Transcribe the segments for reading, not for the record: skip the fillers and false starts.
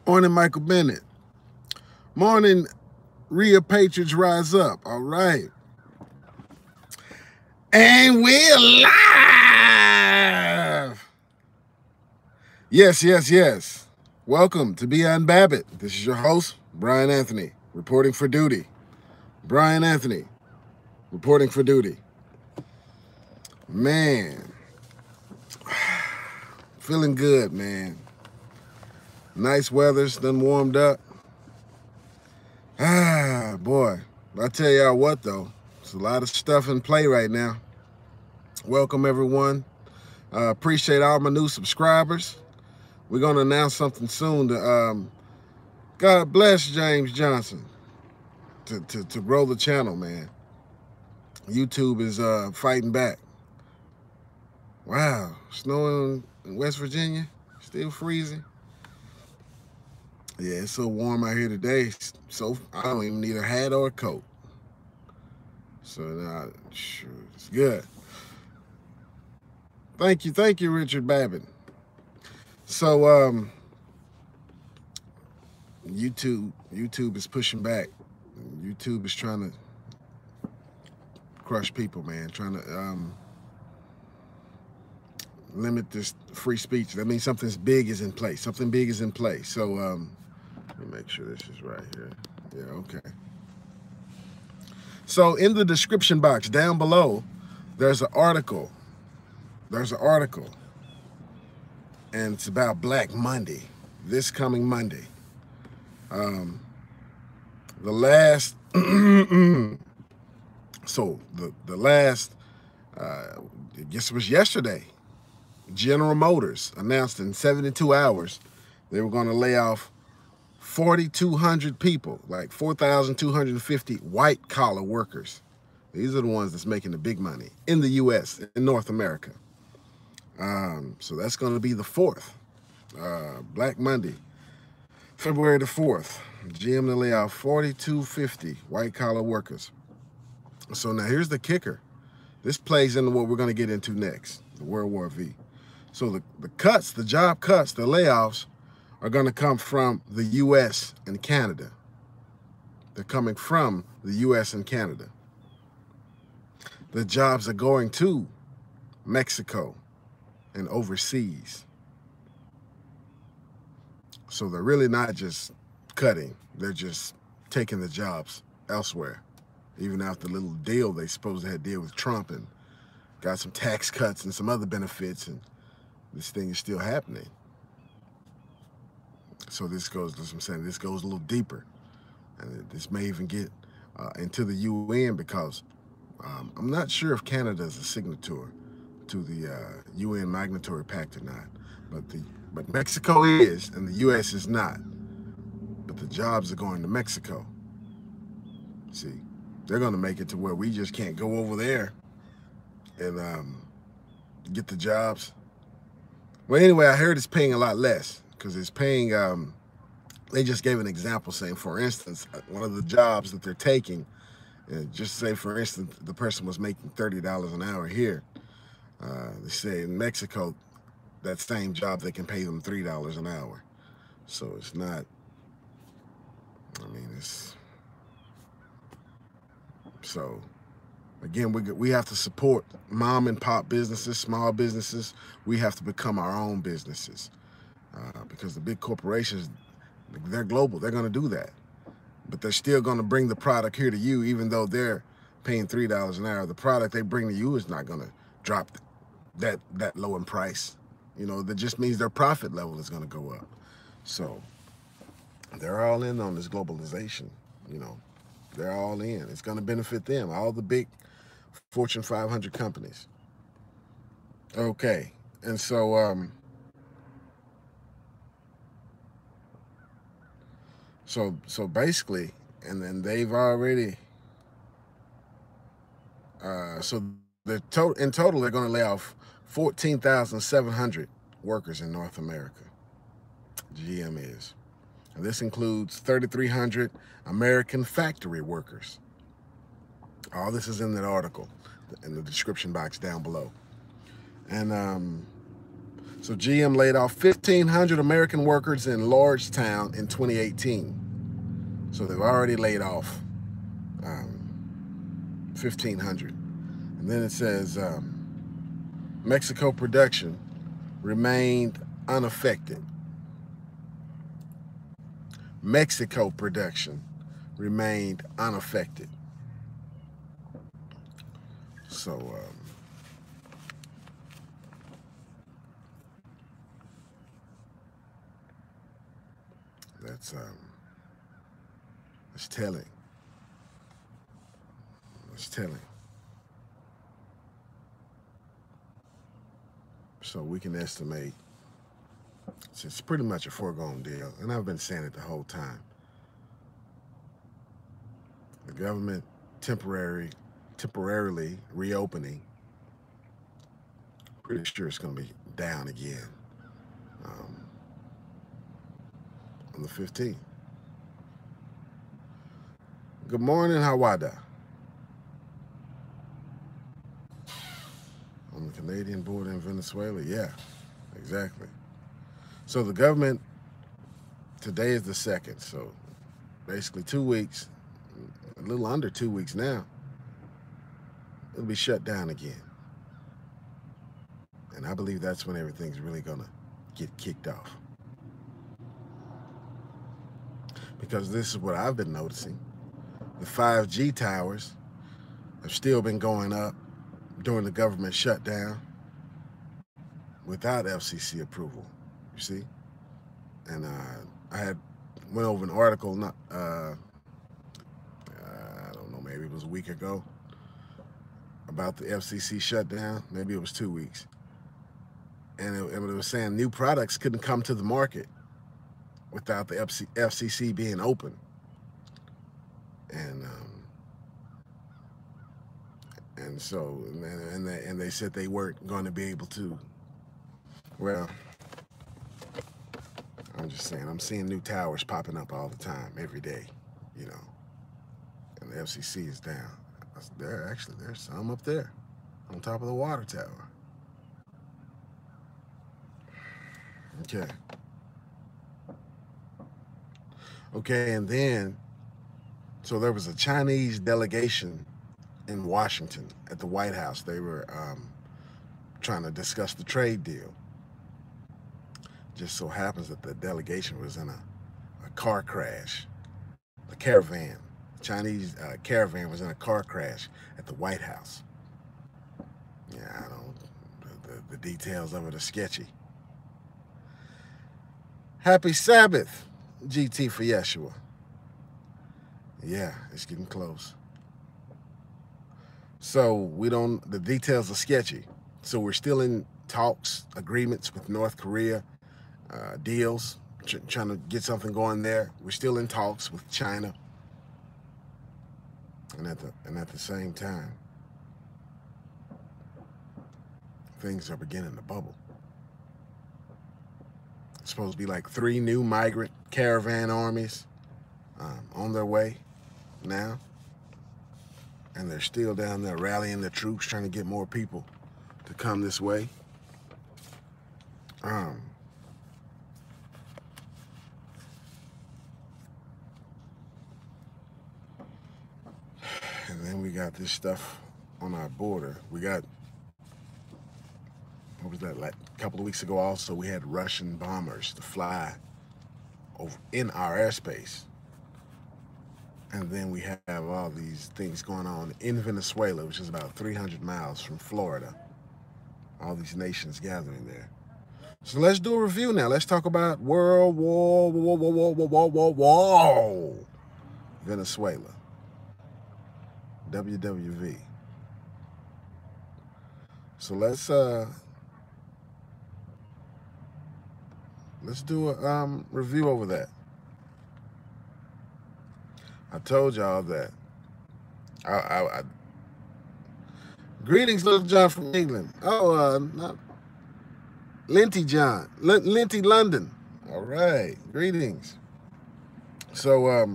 Morning, Michael Bennett. Morning, Real Patriots Rise Up. All right. And we're live. Yes. Welcome to Beyond Babbitt. This is your host, Brian Anthony, reporting for duty. Brian Anthony, reporting for duty. Man, feeling good, man. Nice weather's done warmed up. Boy, I tell y'all what though, there's a lot of stuff in play right now. Welcome everyone. Appreciate all my new subscribers. We're gonna announce something soon to God bless James Johnson to grow the channel, man. YouTube is fighting back. Wow, snowing in West Virginia, still freezing. Yeah, it's so warm out here today, so I don't even need a hat or a coat. So now, sure, it's good. Thank you, Richard Babbitt. So YouTube is pushing back. YouTube is trying to crush people, man. Trying to limit this free speech. That means something big is in place. Something big is in place. So let me make sure this is right here. Yeah, okay. So in the description box down below, there's an article. And it's about Black Monday, this coming Monday. The last, so the last, I guess it was yesterday, General Motors announced in 72 hours they were going to lay off 4,200 people, like 4,250 white-collar workers. These are the ones that's making the big money in the U.S., in North America. So that's going to be the 4th, Black Monday, February the 4th. GM to lay off 4,250 white-collar workers. So now here's the kicker. This plays into what we're going to get into next, the World War V. So the cuts, the job cuts, the layoffs are going to come from the U.S. and Canada. They're coming from the U.S. and Canada. The jobs are going to Mexico and overseas. So they're really not just cutting, they're just taking the jobs elsewhere. Even after the little deal they supposed to have did with Trump and got some tax cuts and some other benefits, and this thing is still happening. So this goes, as I'm saying, this goes a little deeper. And this may even get into the UN because I'm not sure if Canada is a signatory to the UN Magnatory Pact or not, but Mexico is, and the U.S. is not. But the jobs are going to Mexico. See, they're going to make it to where we just can't go over there and get the jobs. Well, anyway, I heard it's paying a lot less because it's paying. They just gave an example saying, for instance, one of the jobs that they're taking, just say, for instance, the person was making $30 an hour here. They say in Mexico, that same job, they can pay them $3 an hour. So it's not, I mean, it's, so again, we have to support mom and pop businesses, small businesses. We have to become our own businesses because the big corporations, they're global. They're going to do that. But they're still going to bring the product here to you, even though they're paying $3 an hour. The product they bring to you is not going to drop that low in price. You know, that just means their profit level is going to go up. So they're all in on this globalization. You know, they're all in. It's going to benefit them, all the big Fortune 500 companies. Okay, and so so basically, and then they've already so in total they're going to lay off 14,700 workers in North America. GM is. And this includes 3,300 American factory workers. All this is in that article in the description box down below. And So GM laid off 1,500 American workers in Lordstown in 2018. So they've already laid off 1,500. And then it says Mexico production remained unaffected. Mexico production remained unaffected. So that's telling. It's telling. So we can estimate, it's pretty much a foregone deal, and I've been saying it the whole time. The government temporarily reopening, pretty sure it's going to be down again on the 15th. Good morning, Hawada. On the Canadian border in Venezuela, yeah, exactly. So the government, today is the 2nd, so basically 2 weeks, a little under 2 weeks now, it'll be shut down again. And I believe that's when everything's really gonna get kicked off. Because this is what I've been noticing. The 5G towers have still been going up during the government shutdown without FCC approval, you see? And I went over an article, I don't know, maybe it was a week ago, about the FCC shutdown. Maybe it was 2 weeks. And it was saying new products couldn't come to the market without the FCC being open. And so they said they weren't going to be able to. Well, I'm just saying, I'm seeing new towers popping up all the time, every day, you know. And the FCC is down. There's some up there on top of the water tower. Okay, and then, so there was a Chinese delegation in Washington at the White House. They were trying to discuss the trade deal. Just so happens that the delegation was in a car crash. A caravan, Chinese caravan was in a car crash at the White House. Yeah, the details of it are sketchy. Happy Sabbath, GT for Yeshua. Yeah, it's getting close. So the details are sketchy. So we're still in talks, agreements with North Korea, deals, trying to get something going there. We're still in talks with China. And at the same time, things are beginning to bubble. It's supposed to be like 3 new migrant caravan armies on their way now. And they're still down there rallying the troops, trying to get more people to come this way. And then we got this stuff on our border. We got, what was that, like a couple of weeks ago also, we had Russian bombers to fly over in our airspace. And then we have all these things going on in Venezuela, which is about 300 miles from Florida. All these nations gathering there. So let's do a review now. Let's talk about World War Venezuela. WWV. So let's do a review over that. I told y'all that. Greetings, Little John from England. Oh, Linty John, Linty London. All right, greetings. So, I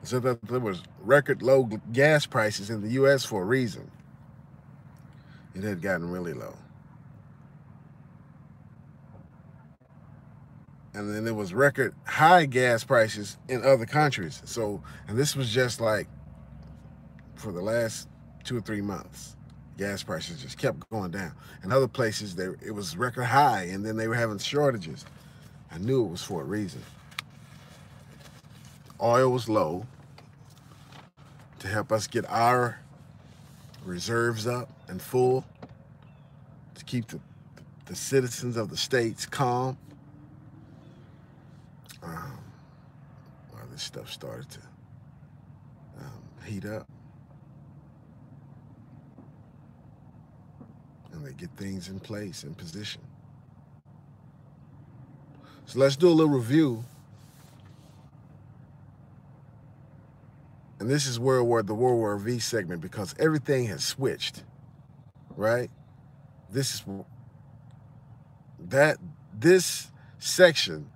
said that there was record low gas prices in the U.S. for a reason. It had gotten really low. And then there was record high gas prices in other countries. So, and this was just like for the last 2 or 3 months. Gas prices just kept going down. In other places, it was record high, and then they were having shortages. I knew it was for a reason. Oil was low to help us get our reserves up and full, to keep the citizens of the states calm. Well, this stuff started to heat up. And they get things in place, in position. So let's do a little review. And this is the World War V segment, because everything has switched, right? This section,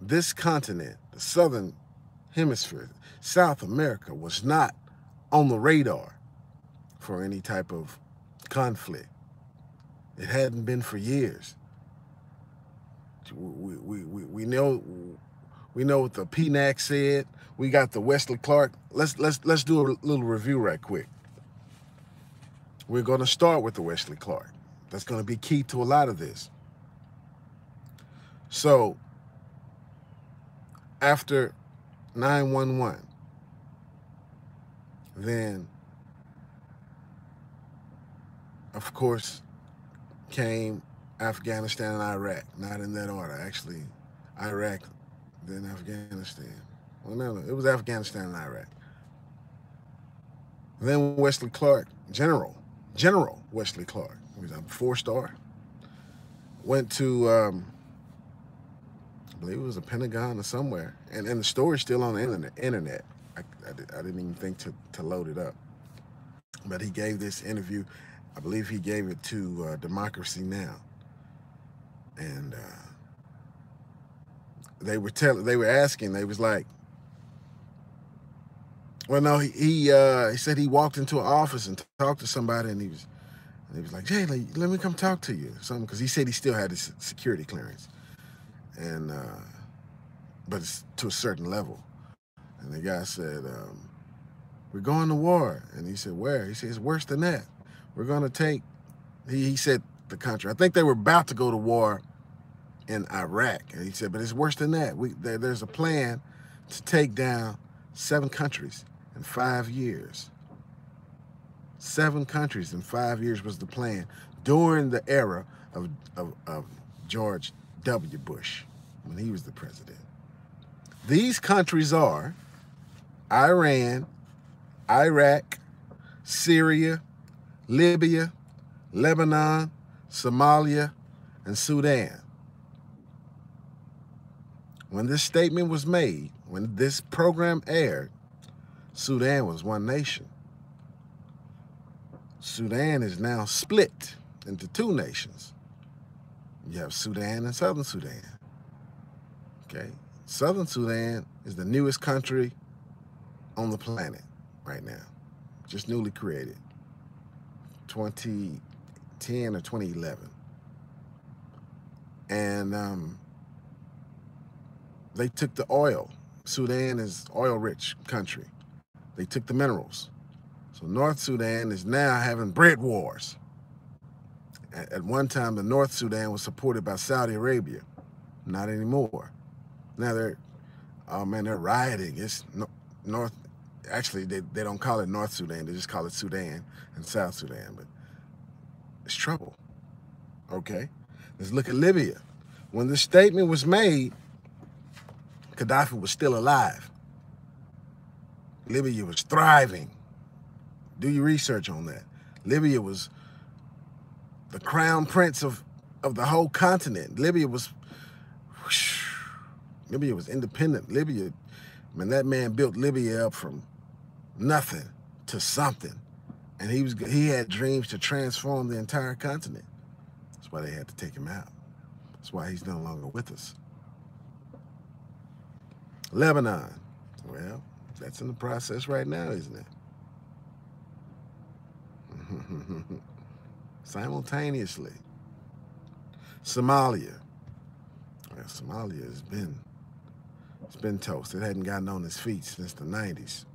this continent, the southern hemisphere, South America, was not on the radar for any type of conflict. It hadn't been for years. We know what the PNAC said. We got the Wesley Clark. Let's do a little review right quick. We're going to start with the Wesley Clark. That's going to be key to a lot of this. So after 9/11, then of course came Afghanistan and Iraq. Not in that order, actually. Iraq, then Afghanistan. Well, no, it was Afghanistan and Iraq. Then Wesley Clark, General Wesley Clark, he was a 4-star, went to, I believe it was the Pentagon or somewhere, and the story's still on the internet. I didn't even think to load it up. But he gave this interview. I believe he gave it to Democracy Now! And they were asking, they was like, well, no, he said he walked into an office and talked to somebody, and he was like, Jay, let me come talk to you, something, because he said he still had his security clearance, and but it's to a certain level. And the guy said, we're going to war. And he said, where? He said, it's worse than that. We're going to take, he said the country. I think they were about to go to war in Iraq. And he said, but it's worse than that. There's a plan to take down 7 countries in 5 years. 7 countries in 5 years was the plan during the era of George W. Bush, when he was the president. These countries are Iran, Iraq, Syria, Libya, Lebanon, Somalia, and Sudan. When this statement was made, when this program aired, Sudan was one nation. Sudan is now split into 2 nations. You have Sudan and Southern Sudan. Okay? Southern Sudan is the newest country on the planet right now. Just newly created. 2010 or 2011. And they took the oil. Sudan is oil-rich country. They took the minerals. So North Sudan is now having bread wars. At one time, the North Sudan was supported by Saudi Arabia. Not anymore. Now they're rioting. It's North. Actually, they don't call it North Sudan. They just call it Sudan and South Sudan. But it's trouble. Okay? Let's look at Libya. When this statement was made, Gaddafi was still alive. Libya was thriving. Do your research on that. Libya was the crown prince of the whole continent. Libya was independent. Libya, man, that man built Libya up from nothing to something. And he had dreams to transform the entire continent. That's why they had to take him out. That's why he's no longer with us. Lebanon, well, that's in the process right now, isn't it? Simultaneously. Somalia, Somalia it's been toast. It hadn't gotten on its feet since the 90s.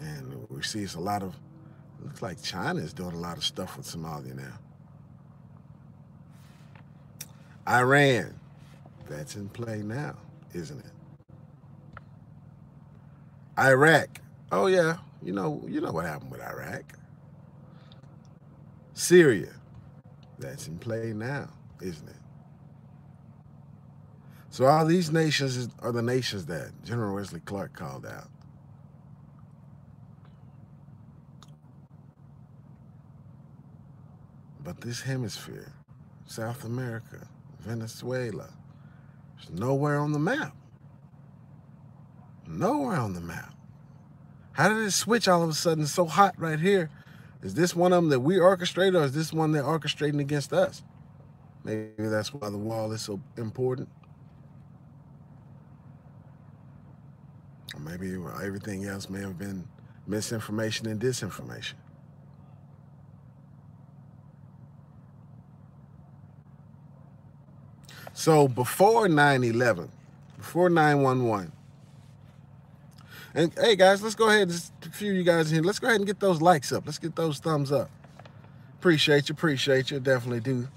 And we see it's looks like China is doing a lot of stuff with Somalia now. Iran, that's in play now, isn't it? Iraq, oh yeah, you know what happened with Iraq. Syria, that's in play now, isn't it? So all these nations are the nations that General Wesley Clark called out. But this hemisphere, South America, Venezuela, there's nowhere on the map. Nowhere on the map. How did it switch all of a sudden so hot right here? Is this one of them that we orchestrated, or is this one they're orchestrating against us? Maybe that's why the wall is so important. Or maybe everything else may have been misinformation and disinformation. So before 9/11, before 9/11, and hey guys, let's go ahead, just a few of you guys in here, let's go ahead and get those likes up. Let's get those thumbs up. Appreciate you, definitely do.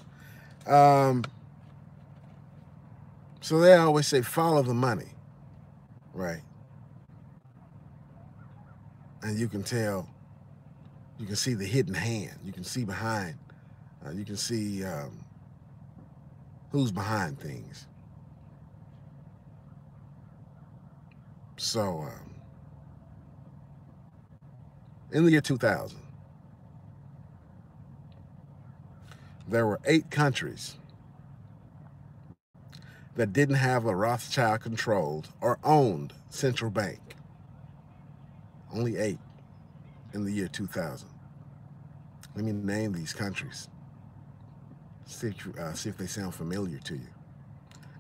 So they always say, follow the money, right? And you can tell, you can see the hidden hand. You can see behind, you can see who's behind things. So, in the year 2000, there were 8 countries that didn't have a Rothschild-controlled or owned central bank. Only 8 in the year 2000. Let me name these countries. See if they sound familiar to you.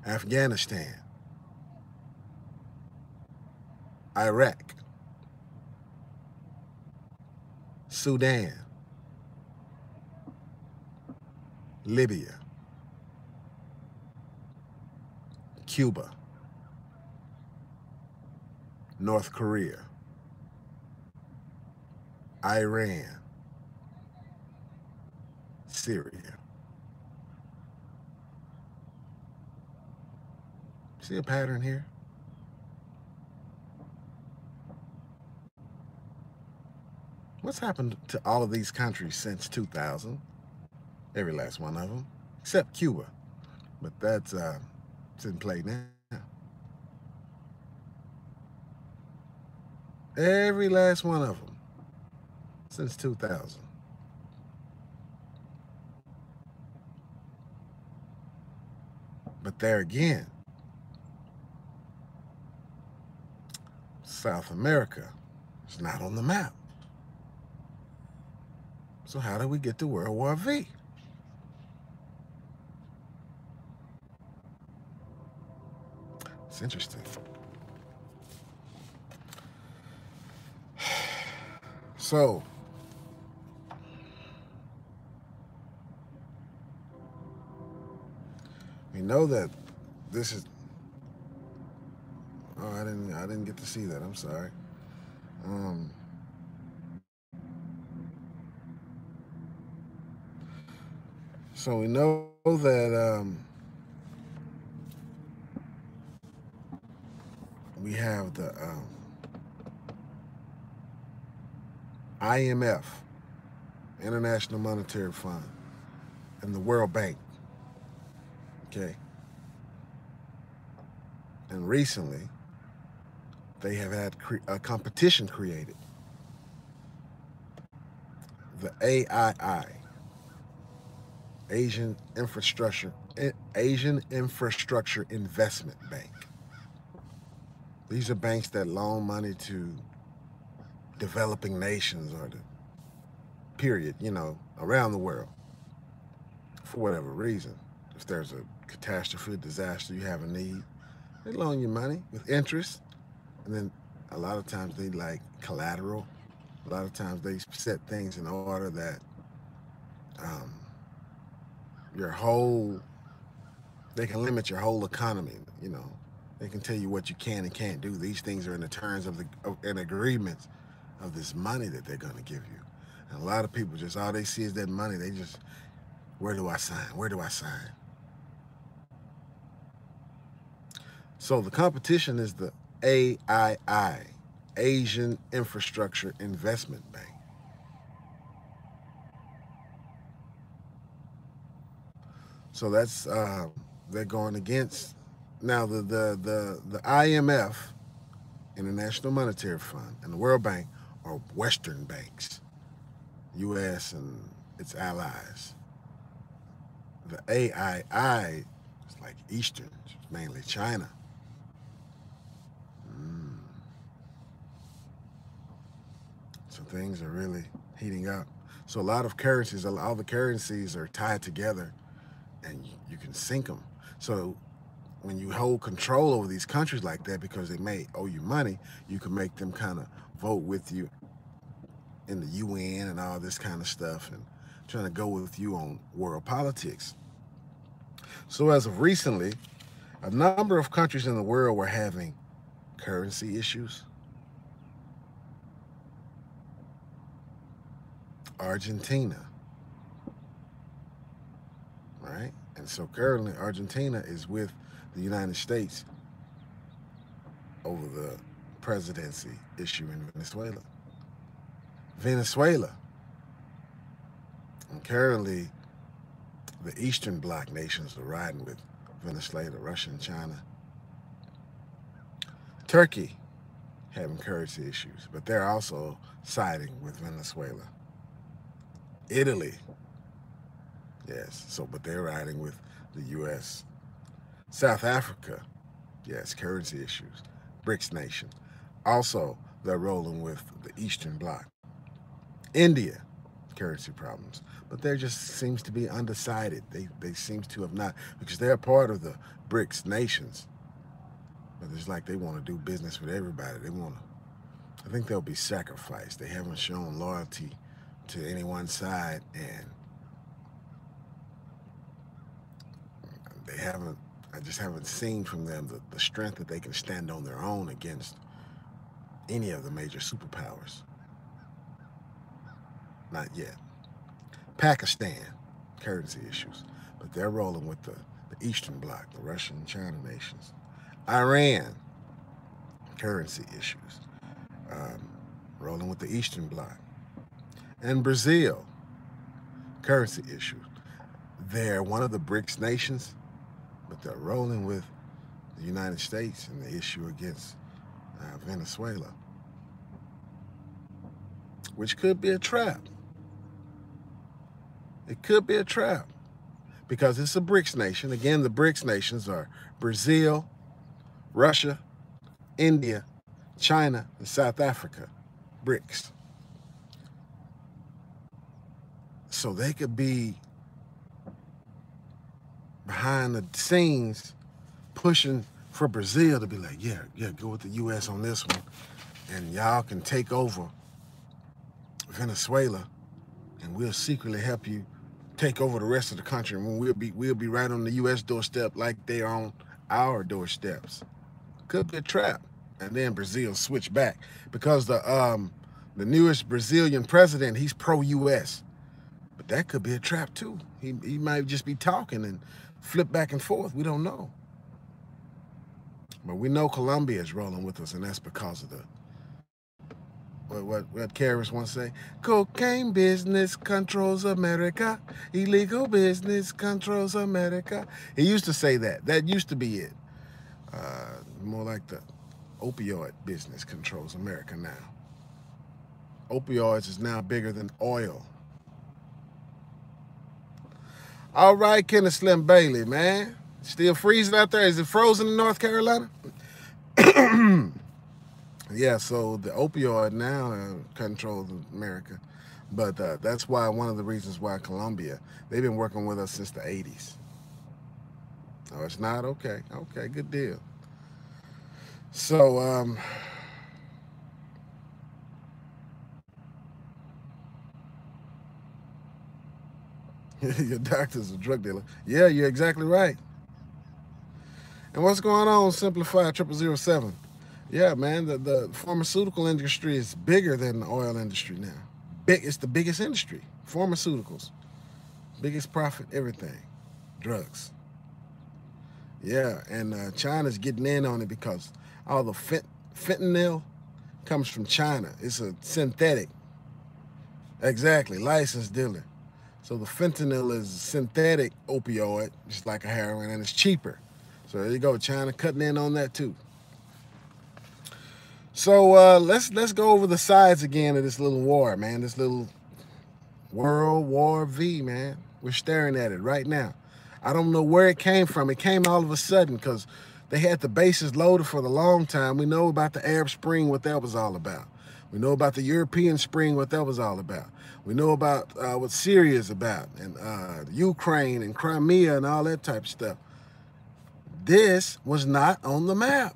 Afghanistan, Iraq, Sudan, Libya, Cuba, North Korea, Iran, Syria. See a pattern here? What's happened to all of these countries since 2000? Every last one of them, except Cuba. But that's it's in play now. Every last one of them since 2000. But there again, South America is not on the map. So how did we get to World War V? It's interesting. So, we know that this is, oh, I didn't get to see that. I'm sorry. So we know that we have the IMF, International Monetary Fund, and the World Bank. Okay. And recently, they have had a competition created. The AII, Asian Infrastructure Investment Bank. These are banks that loan money to developing nations or the period, around the world for whatever reason. If there's a catastrophe, disaster, you have a need, they loan you money with interest. And then a lot of times they like collateral. A lot of times they set things in order that your whole They can limit your whole economy, you know. They can tell you what you can and can't do. These things are in the terms of an agreements of this money that they're going to give you. And a lot of people just, all they see is that money. They just, where do I sign? Where do I sign? So the competition is the AII, Asian Infrastructure Investment Bank. So that's, they're going against, now the IMF, International Monetary Fund, and the World Bank are Western banks, U.S. and its allies. The AII is like Eastern, mainly China. So things are really heating up. So a lot of currencies, all the currencies are tied together, and you can sync them. So when you hold control over these countries like that, because they may owe you money, you can make them kind of vote with you in the UN and all this kind of stuff, and trying to go with you on world politics. So as of recently, a number of countries in the world were having currency issues. Argentina, right? And so currently Argentina is with the United States over the presidency issue in Venezuela. And currently the Eastern Bloc nations are riding with Venezuela, Russia, and China. Turkey having currency issues, but they're also siding with Venezuela. Italy, yes, so but they're riding with the U.S. South Africa, yes, currency issues. BRICS nation, also they're rolling with the Eastern Bloc. India, currency problems, but there just seems to be undecided. They seem to have not, because they're part of the BRICS nations, but it's like they want to do business with everybody. They want to, I think they'll be sacrificed. They haven't shown loyalty to any one side, and I just haven't seen from them the strength that they can stand on their own against any of the major superpowers. Not yet. Pakistan, currency issues, but they're rolling with the Eastern Bloc, the Russian and China nations. Iran, currency issues, rolling with the Eastern Bloc. And Brazil, currency issues. They're one of the BRICS nations, but they're rolling with the United States and the issue against Venezuela, which could be a trap. It could be a trap because it's a BRICS nation. Again, the BRICS nations are Brazil, Russia, India, China, and South Africa. BRICS. So they could be behind the scenes pushing for Brazil to be like, yeah, go with the U.S. on this one, and y'all can take over Venezuela, and we'll secretly help you take over the rest of the country, and we'll be right on the U.S. doorstep like they are on our doorsteps. Could be a trap. And then Brazil switch back because the newest Brazilian president, he's pro-U.S. But that could be a trap too. He might just be talking and flip back and forth. We don't know. But we know Colombia is rolling with us, and that's because of the what Karras once say, cocaine business controls America, illegal business controls America. He used to say that. That used to be it. More like the opioid business controls America now. Opioids is now bigger than oil. All right, Kenneth Slim Bailey, man. Still freezing out there? Is it frozen in North Carolina? Yeah, so the opioid now controls America. But that's why one of the reasons why Colombia, they've been working with us since the 80s. Oh, it's not? Okay. Okay, good deal. So, your doctor's a drug dealer. Yeah, you're exactly right. And what's going on, Simplify 0007? Yeah, man, the pharmaceutical industry is bigger than the oil industry now. It's the biggest industry. Pharmaceuticals, biggest profit, everything, drugs. Yeah, and China's getting in on it because all the fentanyl comes from China. It's a synthetic. Exactly, licensed dealer. So the fentanyl is a synthetic opioid, just like a heroin, and it's cheaper. So there you go, China cutting in on that too. So let's go over the sides again of this little war, man. This little World War V, man. We're staring at it right now. I don't know where it came from. It came all of a sudden because they had the bases loaded for the long time. We know about the Arab Spring, what that was all about. We know about the European Spring, what that was all about. We know about what Syria is about, and Ukraine and Crimea and all that type of stuff. This was not on the map.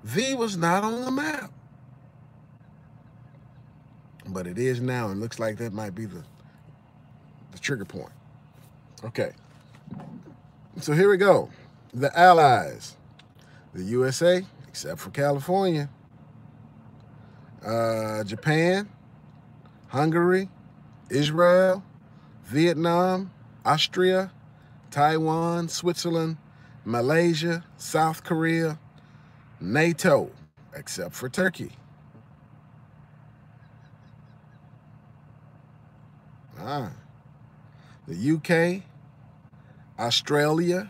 V was not on the map. But it is now, and looks like that might be the trigger point. Okay. So here we go. The Allies. The USA, except for California. Japan, Hungary, Israel, Vietnam, Austria, Taiwan, Switzerland, Malaysia, South Korea, NATO, except for Turkey. The UK, Australia,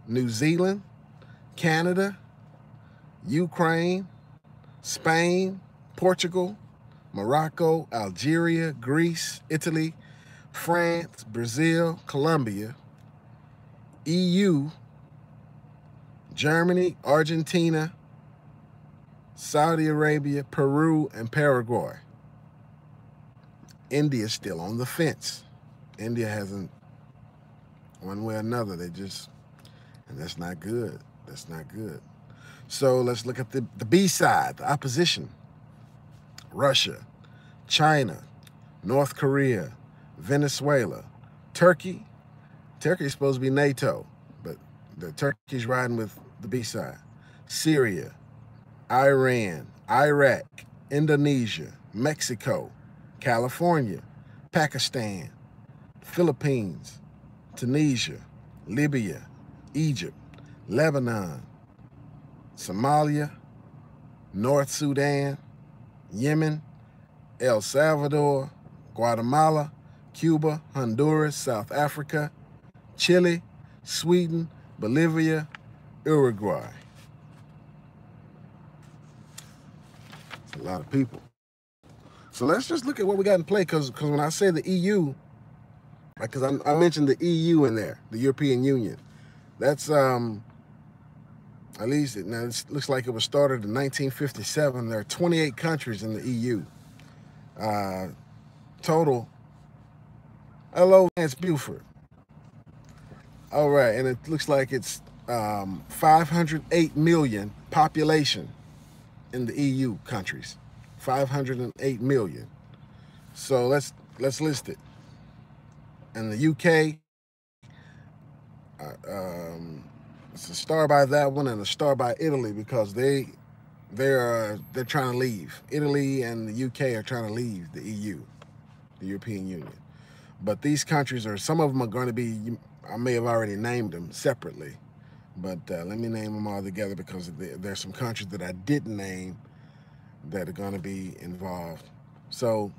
New Zealand, Canada, Ukraine, Spain, Portugal, Morocco, Algeria, Greece, Italy, France, Brazil, Colombia, EU, Germany, Argentina, Saudi Arabia, Peru, and Paraguay. India's still on the fence. India hasn't, one way or another, and that's not good. That's not good. So let's look at the B side, the opposition. Russia, China, North Korea, Venezuela, Turkey. Turkey is supposed to be NATO, but the Turkey's riding with the B side. Syria, Iran, Iraq, Indonesia, Mexico, California, Pakistan, Philippines, Tunisia, Libya, Egypt, Lebanon, Somalia, North Sudan, Yemen, El Salvador, Guatemala, Cuba, Honduras, South Africa, Chile, Sweden, Bolivia, Uruguay. That's a lot of people. So let's just look at what we got in play, because when I say the EU, because I mentioned the EU in there, the European Union. That's at least now it looks like it was started in 1957. There are 28 countries in the EU. Total. Hello, Lance Buford. All right, and it looks like it's 508 million population in the EU countries. 508 million. So let's list it. In the UK, it's a star by that one and a star by Italy, because they're trying to leave. Italy and the UK are trying to leave the EU, the European Union. But these countries some of them are going to be, I may have already named them separately, but let me name them all together, because there's some countries that I didn't name that are going to be involved. So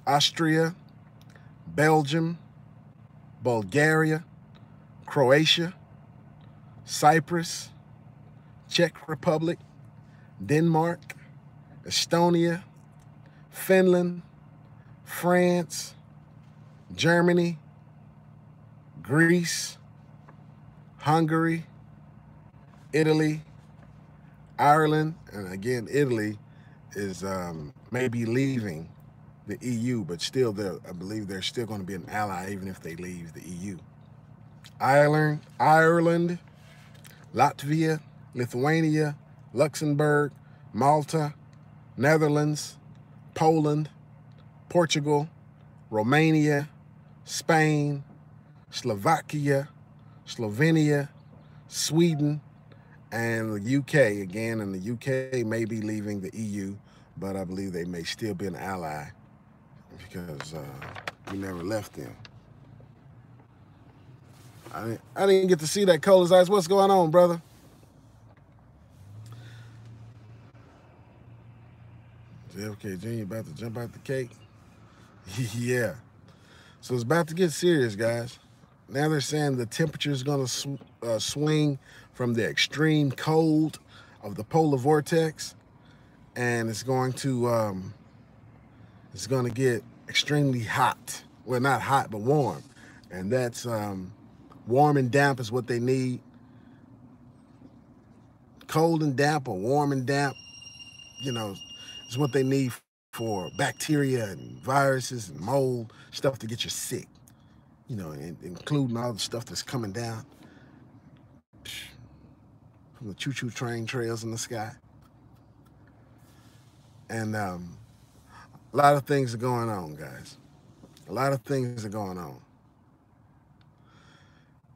Austria, Belgium, Bulgaria, Croatia, Cyprus, Czech Republic, Denmark, Estonia, Finland, France, Germany, Greece, Hungary, Italy, Ireland, and again, Italy is maybe leaving the EU, but still, I believe they're still going to be an ally even if they leave the EU. Ireland, Latvia, Lithuania, Luxembourg, Malta, Netherlands, Poland, Portugal, Romania, Spain, Slovakia, Slovenia, Sweden, and the UK again. And the UK may be leaving the EU, but I believe they may still be an ally because we never left them. I didn't get to see that. Cold as ice. What's going on, brother? JFK Jr. about to jump out the cake. Yeah. So it's about to get serious, guys. Now they're saying the temperature is going to swing from the extreme cold of the polar vortex, and it's going to get extremely hot. Well, not hot, but warm, and that's warm and damp is what they need. Cold and damp or warm and damp, you know, is what they need for bacteria and viruses and mold, stuff to get you sick, you know, including all the stuff that's coming down from the choo-choo train trails in the sky. And a lot of things are going on, guys. A lot of things are going on.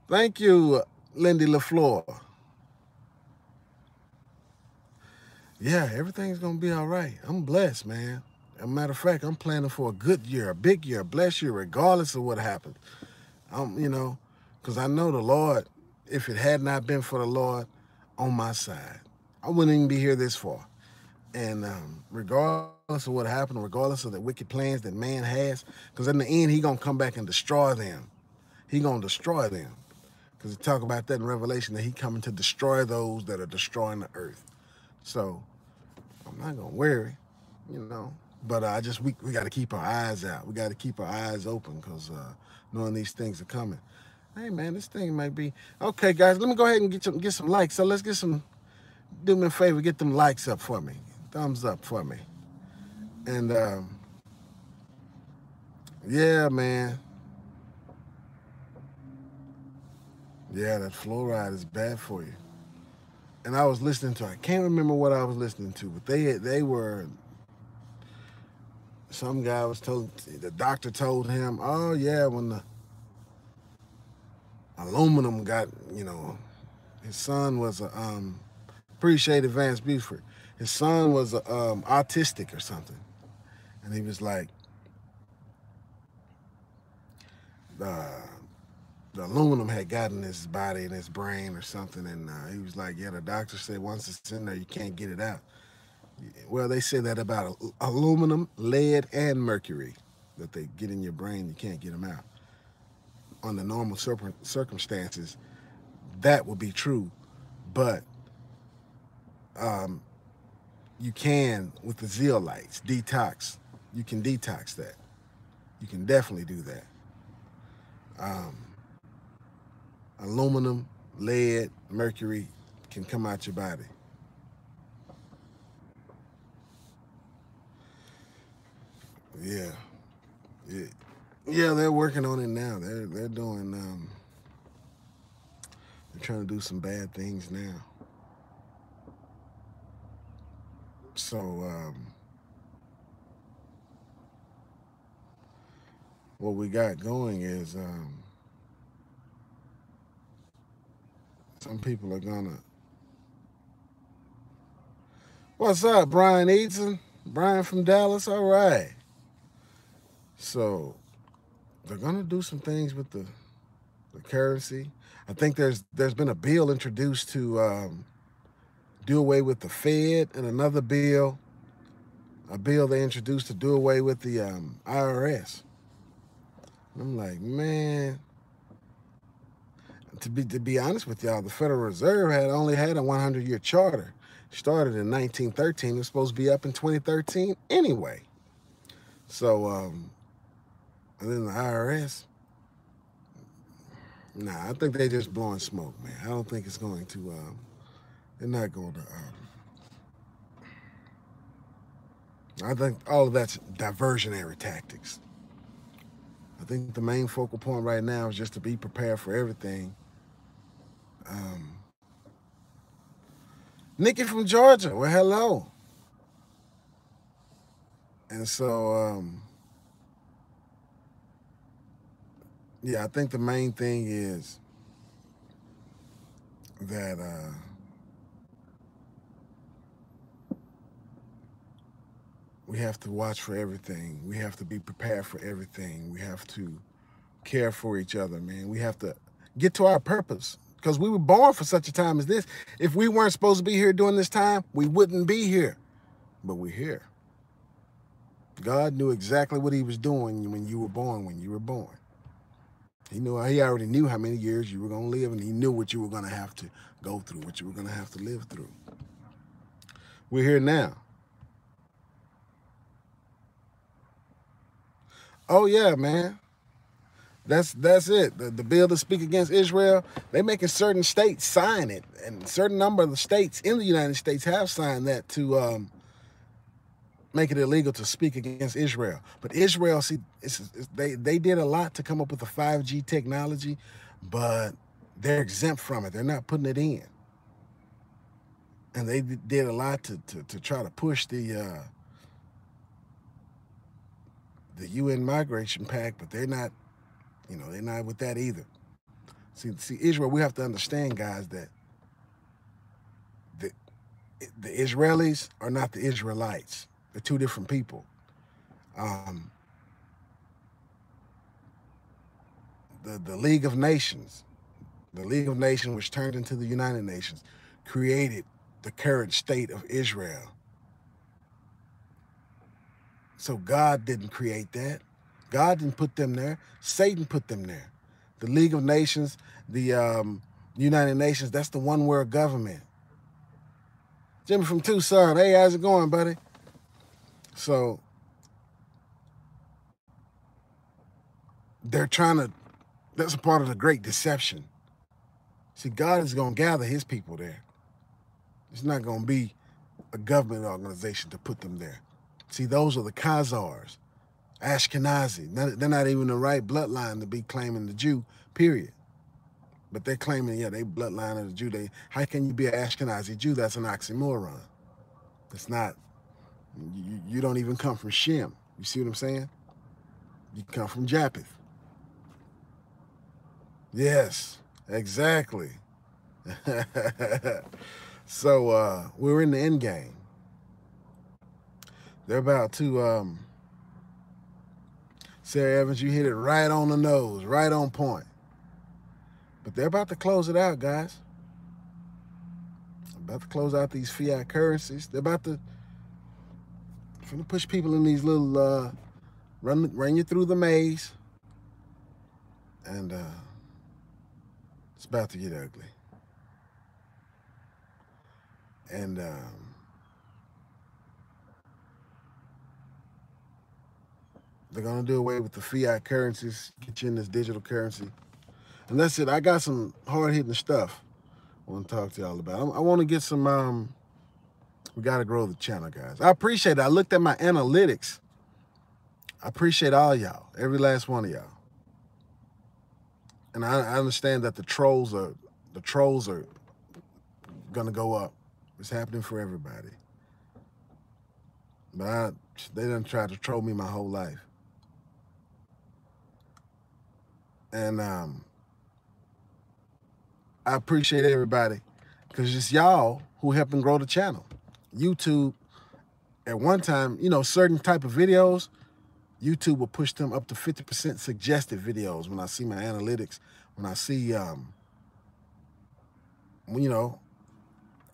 Thank you, Lindy LaFleur. Yeah, everything's going to be all right. I'm blessed, man. As a matter of fact, I'm planning for a good year, a big year, a blessed year, regardless of what happens. You know, because I know the Lord, if it had not been for the Lord on my side, I wouldn't even be here this far. And regardless of what happened, regardless of the wicked plans that man has, because in the end, he's going to come back and destroy them. He's going to destroy them. Because we talk about that in Revelation, that he's coming to destroy those that are destroying the earth. So I'm not going to worry, you know. But we got to keep our eyes out. We got to keep our eyes open because knowing these things are coming. Hey, man, this thing might be... Okay, guys, let me go ahead and get some likes. So let's get some... Do me a favor, get them likes up for me. Thumbs up for me. And, yeah, man. Yeah, that fluoride is bad for you. And I was listening to... I can't remember what I was listening to, but they were... Some guy was told... The doctor told him, oh, yeah, when the aluminum got, you know... His son was a... Appreciate Advanced Buford. His son was autistic or something. And he was like, the aluminum had gotten in his body and his brain or something. And he was like, yeah, the doctor said once it's in there, you can't get it out. Well, they say that about aluminum, lead, and mercury, that they get in your brain, you can't get them out. Under normal circumstances, that would be true. But you can, with the zeolites, detox. You can detox that. You can definitely do that. Aluminum, lead, mercury can come out your body. Yeah. Yeah, they're working on it now. They're doing... they're trying to do some bad things now. So, what we got going is some people are gonna... What's up, Brian Eaton? Brian from Dallas, all right. So, they're gonna do some things with the currency. I think there's been a bill introduced to do away with the Fed, and another bill, a bill they introduced to do away with the IRS. I'm like, man, to be honest with y'all, the Federal Reserve only had a 100-year charter. Started in 1913. It was supposed to be up in 2013 anyway. So, and then the IRS, nah, I think they're just blowing smoke, man. I don't think it's going to, they're not going to, I think all of that's diversionary tactics. I think the main focal point right now is just to be prepared for everything. Nikki from Georgia, well, hello. And so, yeah, I think the main thing is that we have to watch for everything. We have to be prepared for everything. We have to care for each other, man. We have to get to our purpose, because we were born for such a time as this. If we weren't supposed to be here during this time, we wouldn't be here. But we're here. God knew exactly what he was doing when you were born, He already knew how many years you were going to live, and he knew what you were going to have to go through, what you were going to have to live through. We're here now. Oh yeah, man. That's it. The bill to speak against Israel, they're making certain states sign it, and a certain number of the states in the United States have signed that to make it illegal to speak against Israel. But Israel, see, they did a lot to come up with the 5G technology, but they're exempt from it. They're not putting it in. And they did a lot to try to push the UN Migration Pact, but they're not, they're not with that either. See, Israel, we have to understand, guys, that the Israelis are not the Israelites. They're two different people. The League of Nations, which turned into the United Nations, created the current state of Israel. So God didn't create that. God didn't put them there. Satan put them there. The League of Nations, the United Nations, that's the one world government. Jimmy from Tucson, hey, how's it going, buddy? So they're trying to, that's a part of the great deception. See, God is going to gather his people there. It's not going to be a government organization to put them there. See, those are the Khazars, Ashkenazi. They're not even the right bloodline to be claiming the Jew, period. But they're claiming, yeah, they bloodline of the Jew. How can you be an Ashkenazi Jew? That's an oxymoron. It's not. You don't even come from Shem. You see what I'm saying? You come from Japheth. Yes, exactly. So we're in the end game. They're about to, Sarah Evans, you hit it right on the nose, right on point. But they're about to close it out, guys. About to close out these fiat currencies. They're about to push people in these little, run you through the maze. And it's about to get ugly. And they're going to do away with the fiat currencies, get you in this digital currency. And that's it. I got some hard-hitting stuff I want to talk to y'all about. I want to get some, we got to grow the channel, guys. I appreciate it. I looked at my analytics. I appreciate all y'all, every last one of y'all. And I understand that the trolls are going to go up. It's happening for everybody. But they done tried to troll me my whole life. And I appreciate everybody, because it's y'all who helped me grow the channel. YouTube, at one time, certain type of videos, YouTube will push them up to 50% suggested videos when I see my analytics, when I see,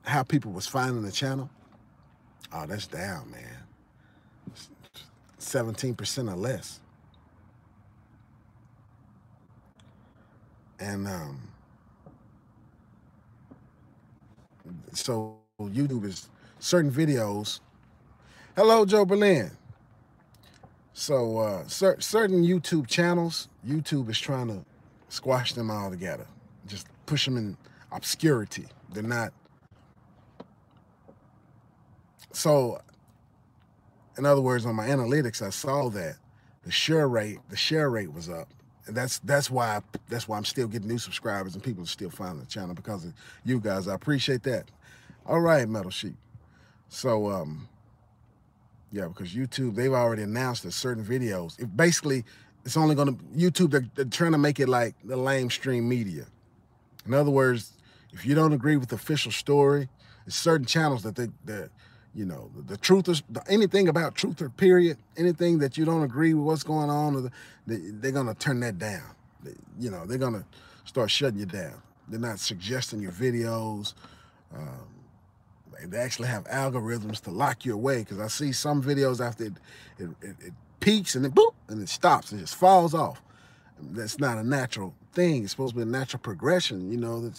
how people was finding the channel. Oh, that's down, man. 17% or less. And so YouTube is certain videos. Hello, Joe Berlin. So certain YouTube channels, YouTube is trying to squash them all together. Just push them in obscurity. They're not. So, in other words, on my analytics, I saw that the share rate was up. And that's why I'm still getting new subscribers and people are still finding the channel, because of you guys. I appreciate that. All right, Metal Sheep. So yeah, because YouTube, they've already announced that certain videos, it's only going to, YouTube, they're trying to make it like the lamestream media. In other words, If you don't agree with the official story, there's certain channels that you know, the truthers, anything about truther, period, anything that you don't agree with what's going on, they're going to turn that down. You know, they're going to start shutting you down. They're not suggesting your videos. They actually have algorithms to lock you away, because I see some videos after it peaks and then boop, and it stops and just falls off. That's not a natural thing. It's supposed to be a natural progression, you know,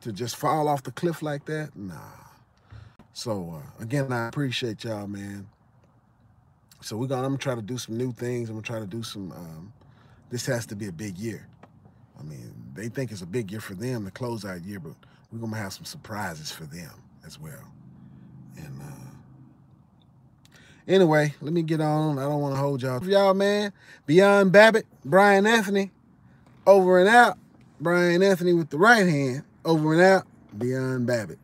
to just fall off the cliff like that. Nah. So again, I appreciate y'all, man. So I'm gonna try to do some new things. I'm gonna try to do some. This has to be a big year. I mean, they think it's a big year for them to close out year, but we're gonna have some surprises for them as well. And anyway, let me get on. I don't want to hold y'all, man. Beyond Babbitt, Brian Anthony, over and out. Brian Anthony with the right hand, over and out. Beyond Babbitt.